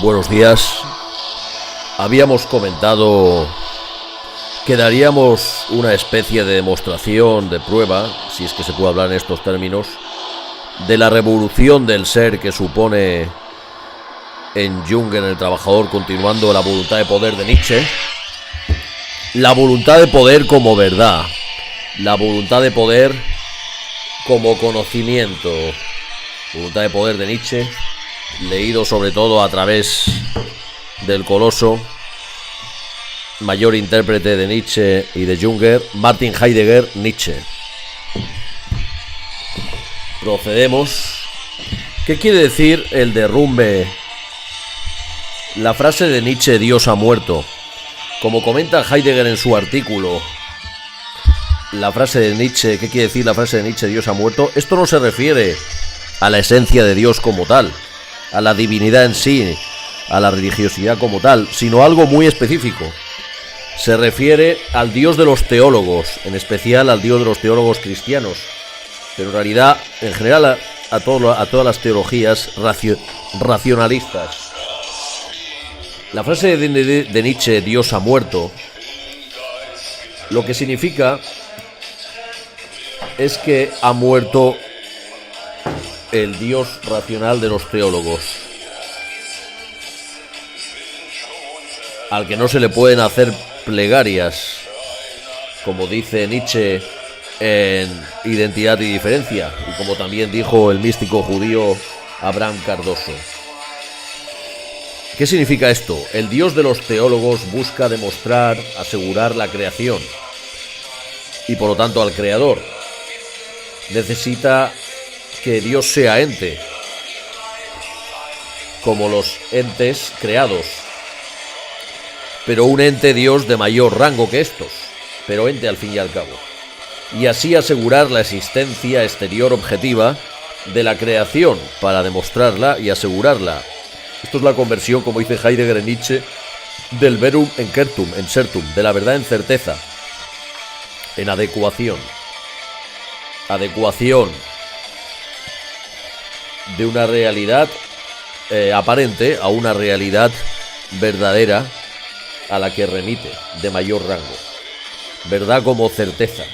Buenos días. Habíamos comentado que daríamos una especie de demostración, de prueba, si es que se puede hablar en estos términos, de la revolución del ser que supone en Jung, en El Trabajador, continuando la voluntad de poder de Nietzsche. La voluntad de poder como verdad, la voluntad de poder como conocimiento, voluntad de poder de Nietzsche, leído sobre todo a través del coloso, mayor intérprete de Nietzsche y de Junger, Martin Heidegger Nietzsche. Procedemos. ¿Qué quiere decir el derrumbe? La frase de Nietzsche, Dios ha muerto. Como comenta Heidegger en su artículo, la frase de Nietzsche, ¿qué quiere decir la frase de Nietzsche, Dios ha muerto? Esto no se refiere a la esencia de Dios como tal, a la divinidad en sí, a la religiosidad como tal, sino a algo muy específico. Se refiere al Dios de los teólogos, en especial al Dios de los teólogos cristianos, pero en realidad, en general, a todas las teologías racionalistas. La frase de Nietzsche, Dios ha muerto, lo que significa es que ha muerto el Dios racional de los teólogos, al que no se le pueden hacer plegarias, como dice Nietzsche en Identidad y Diferencia, y como también dijo el místico judío Abraham Cardoso. ¿Qué significa esto? El Dios de los teólogos busca demostrar, asegurar la creación, y por lo tanto al creador. Necesita que Dios sea ente, como los entes creados, pero un ente Dios de mayor rango que estos, pero ente al fin y al cabo, y así asegurar la existencia exterior objetiva de la creación para demostrarla y asegurarla. Esto es la conversión, como dice Heidegger en Nietzsche, del verum en certum, de la verdad en certeza, en adecuación de una realidad aparente a una realidad verdadera a la que remite, de mayor rango. Verdad como certeza.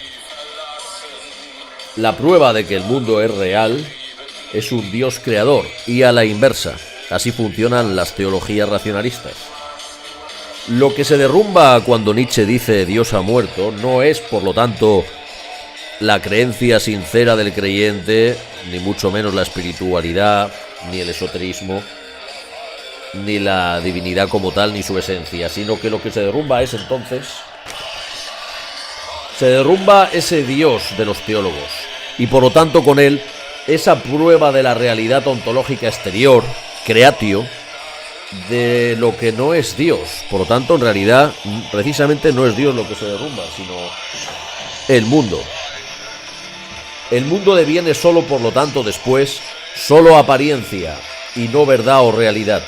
La prueba de que el mundo es real es un Dios creador, y a la inversa. Así funcionan las teologías racionalistas. Lo que se derrumba cuando Nietzsche dice Dios ha muerto no es, por lo tanto, la creencia sincera del creyente, ni mucho menos la espiritualidad, ni el esoterismo, ni la divinidad como tal, ni su esencia, sino que lo que se derrumba es entonces, se derrumba ese Dios de los teólogos, y por lo tanto con él esa prueba de la realidad ontológica exterior, creatio, de lo que no es Dios. Por lo tanto, en realidad, precisamente no es Dios lo que se derrumba, sino el mundo. El mundo deviene solo, por lo tanto, después, solo apariencia y no verdad o realidad.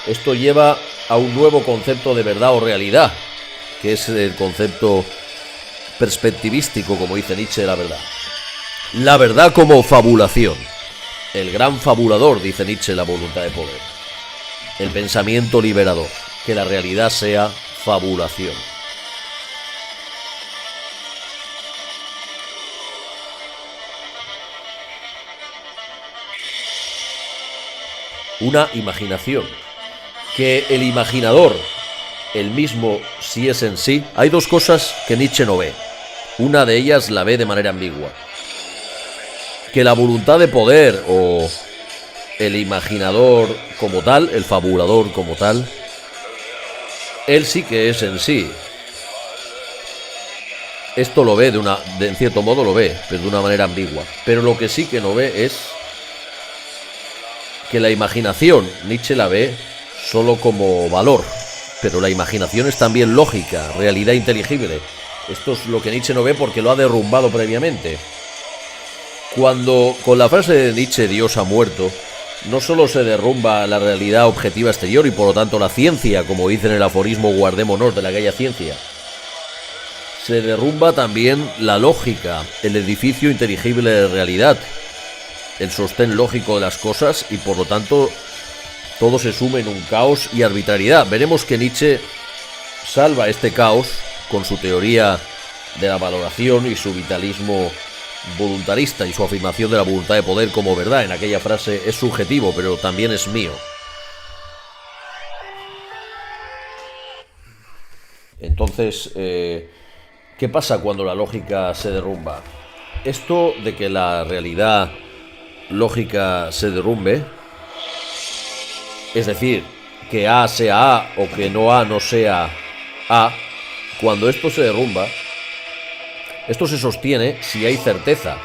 Esto lleva a un nuevo concepto de verdad o realidad, que es el concepto perspectivístico, como dice Nietzsche, de la verdad. La verdad como fabulación. El gran fabulador, dice Nietzsche, la voluntad de poder. El pensamiento liberador. Que la realidad sea fabulación. Una imaginación. Que el imaginador, el mismo, si es en sí. Hay dos cosas que Nietzsche no ve. Una de ellas la ve de manera ambigua. Que la voluntad de poder o el imaginador como tal, el fabulador como tal, él sí que es en sí. Esto lo ve en cierto modo lo ve, pero de una manera ambigua. Pero lo que sí que no ve es que la imaginación, Nietzsche la ve solo como valor, pero la imaginación es también lógica, realidad inteligible. Esto es lo que Nietzsche no ve porque lo ha derrumbado previamente. Cuando con la frase de Nietzsche, Dios ha muerto, no solo se derrumba la realidad objetiva exterior y por lo tanto la ciencia, como dice en el aforismo guardémonos de la aquella ciencia, se derrumba también la lógica, el edificio inteligible de realidad, el sostén lógico de las cosas y por lo tanto todo se sume en un caos y arbitrariedad. Veremos que Nietzsche salva este caos con su teoría de la valoración y su vitalismo voluntarista y su afirmación de la voluntad de poder como verdad. En aquella frase es subjetivo, pero también es mío. Entonces, ¿qué pasa cuando la lógica se derrumba? Esto de que la realidad lógica se derrumbe, es decir, que A sea A o que no A no sea A, cuando esto se derrumba, esto se sostiene si hay certeza,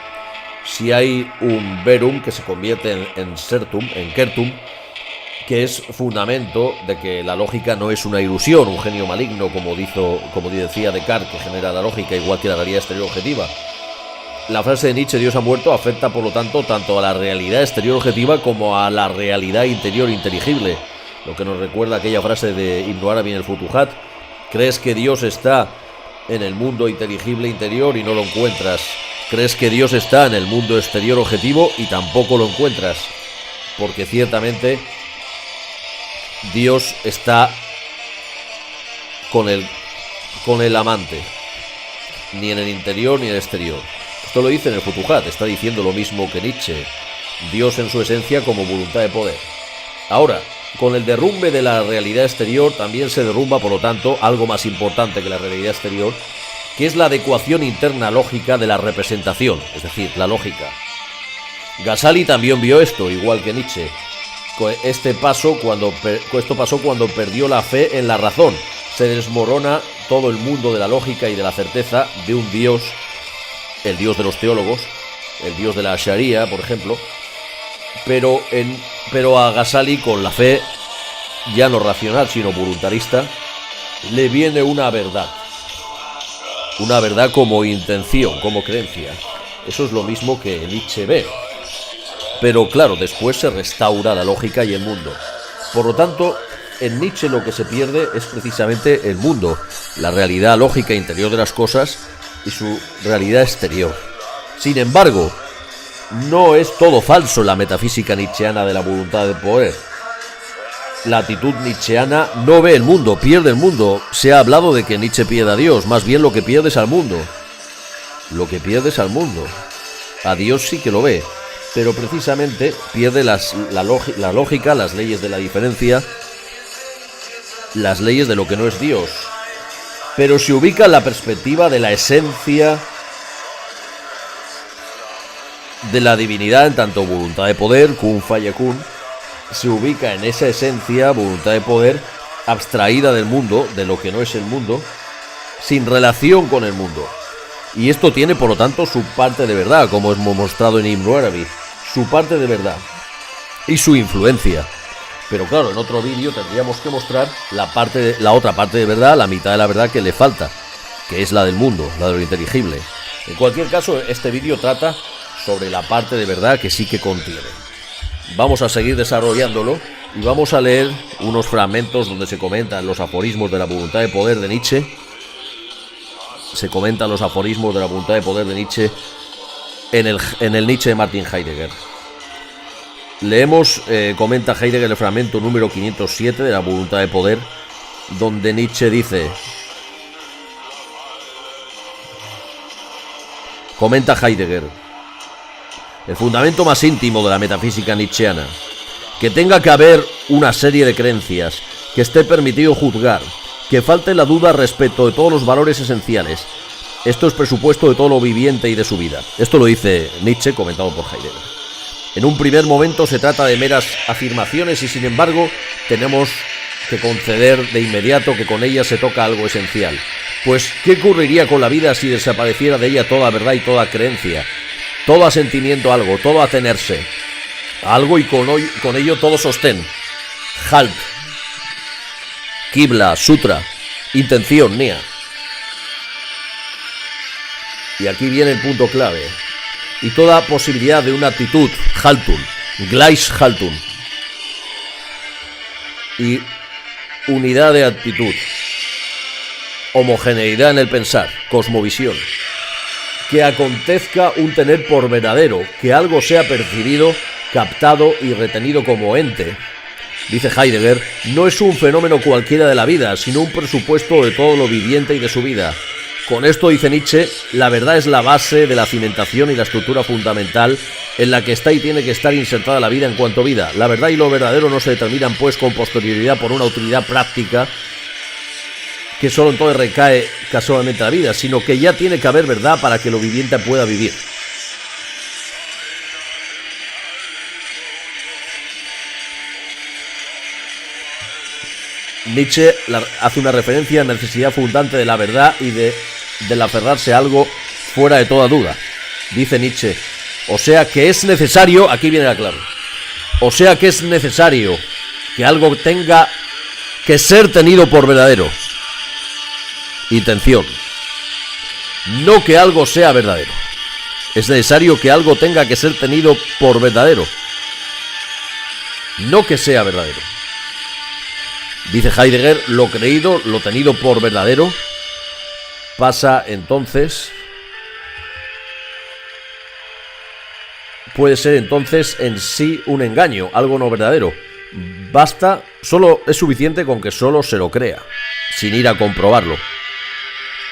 si hay un verum que se convierte en certum, en certum, que es fundamento de que la lógica no es una ilusión, un genio maligno, como decía Descartes, que genera la lógica, igual que la realidad exterior objetiva. La frase de Nietzsche, Dios ha muerto, afecta por lo tanto tanto a la realidad exterior objetiva como a la realidad interior inteligible. Lo que nos recuerda aquella frase de Ibn Arabi en el Futuhat: crees que Dios está en el mundo inteligible interior y no lo encuentras. Crees que Dios está en el mundo exterior objetivo y tampoco lo encuentras. Porque ciertamente Dios está con el amante, ni en el interior ni en el exterior. Esto lo dice en el Futuhat, está diciendo lo mismo que Nietzsche. Dios en su esencia como voluntad de poder. Ahora, con el derrumbe de la realidad exterior también se derrumba, por lo tanto, algo más importante que la realidad exterior, que es la adecuación interna lógica de la representación, es decir, la lógica. Ghazali también vio esto, igual que Nietzsche. Esto pasó cuando perdió la fe en la razón. Se desmorona todo el mundo de la lógica y de la certeza de un Dios, el Dios de los teólogos, el Dios de la Sharia, por ejemplo, pero a Ghazali, con la fe ya no racional sino voluntarista, le viene una verdad como intención, como creencia. Eso es lo mismo que Nietzsche ve. Pero claro, después se restaura la lógica y el mundo. Por lo tanto, en Nietzsche lo que se pierde es precisamente el mundo, la realidad lógica interior de las cosas y su realidad exterior. Sin embargo, no es todo falso la metafísica nietzscheana de la voluntad de poder. La actitud nietzscheana no ve el mundo, pierde el mundo. Se ha hablado de que Nietzsche pierde a Dios, más bien lo que pierde es al mundo. Lo que pierde es al mundo. A Dios sí que lo ve, pero precisamente pierde la lógica, las leyes de la diferencia, las leyes de lo que no es Dios. Pero se ubica en la perspectiva de la esencia de la divinidad en tanto voluntad de poder, kun fayakun, se ubica en esa esencia, voluntad de poder, abstraída del mundo, de lo que no es el mundo, sin relación con el mundo. Y esto tiene, por lo tanto, su parte de verdad, como hemos mostrado en Ibn Arabi, su parte de verdad y su influencia. Pero claro, en otro vídeo tendríamos que mostrar la otra parte de verdad, la mitad de la verdad que le falta, que es la del mundo, la de lo inteligible. En cualquier caso, este vídeo trata sobre la parte de verdad que sí que contiene. Vamos a seguir desarrollándolo y vamos a leer unos fragmentos donde se comentan los aforismos de la voluntad de poder de Nietzsche. Se comentan los aforismos de la voluntad de poder de Nietzsche en el Nietzsche de Martin Heidegger. Leemos, comenta Heidegger el fragmento número 507 de la voluntad de poder, donde Nietzsche dice, comenta Heidegger, el fundamento más íntimo de la metafísica nietzscheana, que tenga que haber una serie de creencias, que esté permitido juzgar, que falte la duda respecto de todos los valores esenciales. Esto es presupuesto de todo lo viviente y de su vida. Esto lo dice Nietzsche, comentado por Heidegger. En un primer momento se trata de meras afirmaciones y sin embargo tenemos que conceder de inmediato que con ellas se toca algo esencial. Pues, ¿qué ocurriría con la vida si desapareciera de ella toda verdad y toda creencia? Todo asentimiento a algo, todo atenerse a algo y con ello todo sostén. Halt, Qibla, Sutra, intención, Nia. Y aquí viene el punto clave. Y toda posibilidad de una actitud, Haltun, Gleichhaltung, y unidad de actitud, homogeneidad en el pensar, cosmovisión, que acontezca un tener por verdadero, que algo sea percibido, captado y retenido como ente, dice Heidegger, no es un fenómeno cualquiera de la vida, sino un presupuesto de todo lo viviente y de su vida. Con esto, dice Nietzsche, la verdad es la base de la cimentación y la estructura fundamental en la que está y tiene que estar insertada la vida en cuanto vida. La verdad y lo verdadero no se determinan, pues, con posterioridad por una utilidad práctica que solo entonces recae casualmente la vida, sino que ya tiene que haber verdad para que lo viviente pueda vivir. Nietzsche hace una referencia a la necesidad fundante de la verdad y del aferrarse a algo fuera de toda duda. Dice Nietzsche, o sea que es necesario, aquí viene la clave, o sea que es necesario que algo tenga que ser tenido por verdadero. Intención. No que algo sea verdadero. Es necesario que algo tenga que ser tenido por verdadero. No que sea verdadero. Dice Heidegger, lo creído, lo tenido por verdadero, pasa entonces, puede ser entonces en sí un engaño, algo no verdadero. Basta, solo es suficiente con que solo se lo crea, sin ir a comprobarlo.